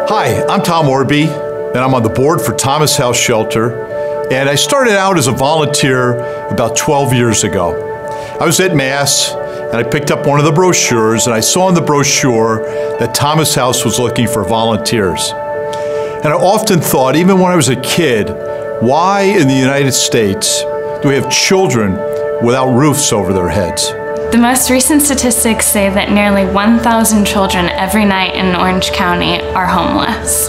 Hi, I'm Tom Orby, and I'm on the board for Thomas House Shelter. And I started out as a volunteer about 12 years ago. I was at Mass, and I picked up one of the brochures, and I saw in the brochure that Thomas House was looking for volunteers. And I often thought, even when I was a kid, why in the United States do we have children without roofs over their heads? The most recent statistics say that nearly 1,000 children every night in Orange County are homeless.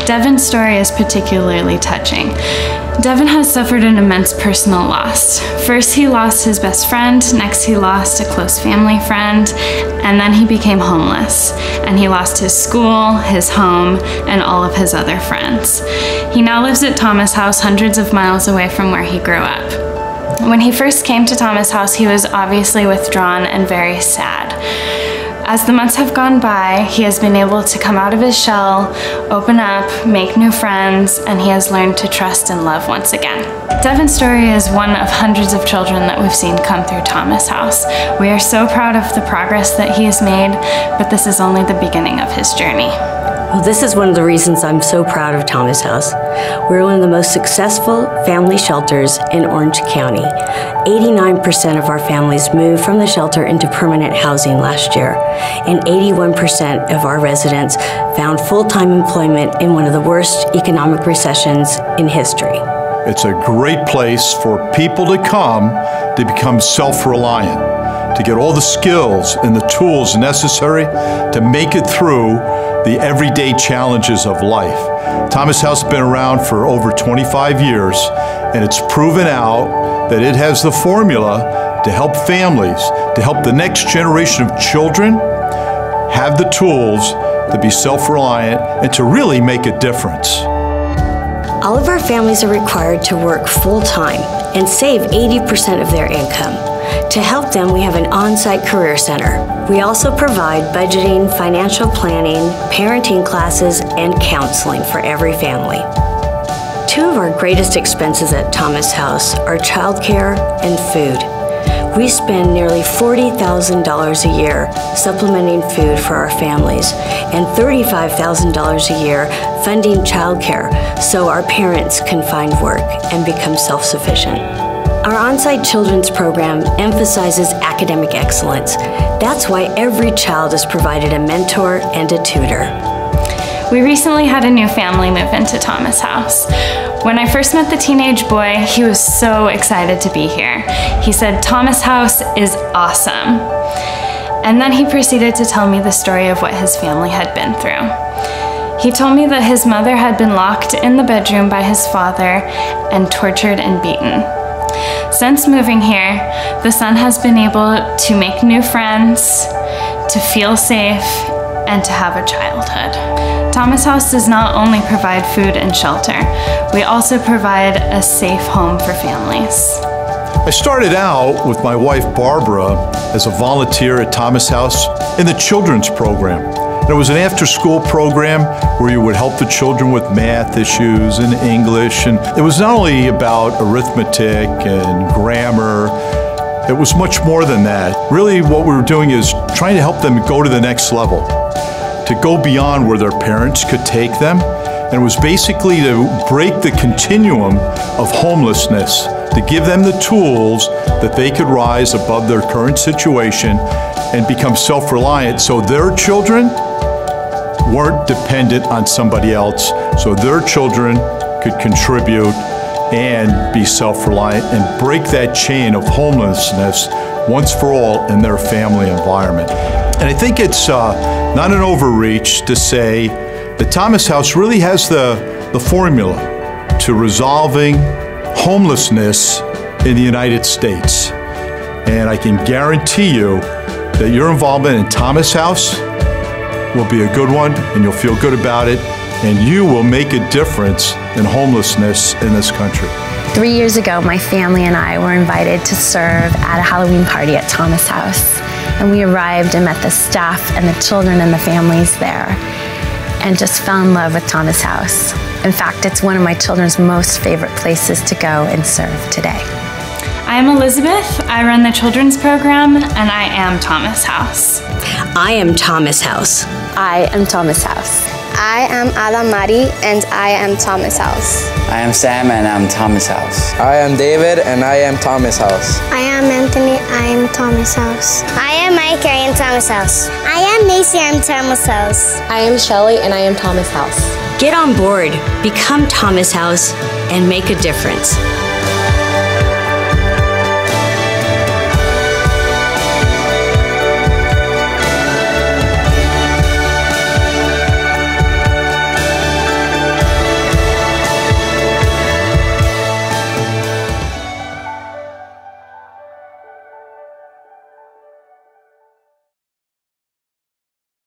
Devin's story is particularly touching. Devin has suffered an immense personal loss. First, he lost his best friend, next he lost a close family friend, and then he became homeless. And he lost his school, his home, and all of his other friends. He now lives at Thomas House, hundreds of miles away from where he grew up. When he first came to Thomas House, he was obviously withdrawn and very sad. As the months have gone by, he has been able to come out of his shell, open up, make new friends, and he has learned to trust and love once again. Devin's story is one of hundreds of children that we've seen come through Thomas House. We are so proud of the progress that he has made, but this is only the beginning of his journey. Well, this is one of the reasons I'm so proud of Thomas House. We're one of the most successful family shelters in Orange County. 89% of our families moved from the shelter into permanent housing last year, and 81% of our residents found full-time employment in one of the worst economic recessions in history. It's a great place for people to come to become self-reliant, to get all the skills and the tools necessary to make it through the everyday challenges of life. Thomas House has been around for over 25 years, and it's proven out that it has the formula to help families, to help the next generation of children have the tools to be self-reliant and to really make a difference. All of our families are required to work full-time and save 80% of their income. To help them, we have an on-site career center. We also provide budgeting, financial planning, parenting classes, and counseling for every family. Two of our greatest expenses at Thomas House are childcare and food. We spend nearly $40,000 a year supplementing food for our families and $35,000 a year funding childcare so our parents can find work and become self-sufficient. Our on-site children's program emphasizes academic excellence. That's why every child is provided a mentor and a tutor. We recently had a new family move into Thomas House. When I first met the teenage boy, he was so excited to be here. He said, "Thomas House is awesome." And then he proceeded to tell me the story of what his family had been through. He told me that his mother had been locked in the bedroom by his father and tortured and beaten. Since moving here, the son has been able to make new friends, to feel safe, and to have a childhood. Thomas House does not only provide food and shelter, we also provide a safe home for families. I started out with my wife Barbara as a volunteer at Thomas House in the children's program. And it was an after-school program where you would help the children with math issues and English. And it was not only about arithmetic and grammar, it was much more than that. Really what we were doing is trying to help them go to the next level, to go beyond where their parents could take them. And it was basically to break the continuum of homelessness, to give them the tools that they could rise above their current situation and become self-reliant so their children weren't dependent on somebody else, so their children could contribute and be self-reliant and break that chain of homelessness once for all in their family environment. And I think it's not an overreach to say that Thomas House really has the formula to resolving homelessness in the United States. And I can guarantee you that your involvement in Thomas House will be a good one, and you'll feel good about it, and you will make a difference in homelessness in this country. 3 years ago, my family and I were invited to serve at a Halloween party at Thomas House. And we arrived and met the staff and the children and the families there, and just fell in love with Thomas House. In fact, it's one of my children's most favorite places to go and serve today. I am Elizabeth, I run the children's program, and I am Thomas House. I am Thomas House. I am Thomas House. I am Ala Mari, and I am Thomas House. I am Sam, and I'm Thomas House. I am David, and I am Thomas House. I am Anthony, I am Thomas House. I am Mike, I am Thomas House. I am Macy, I am Thomas House. I am Shelly, and I am Thomas House. Get on board, become Thomas House, and make a difference.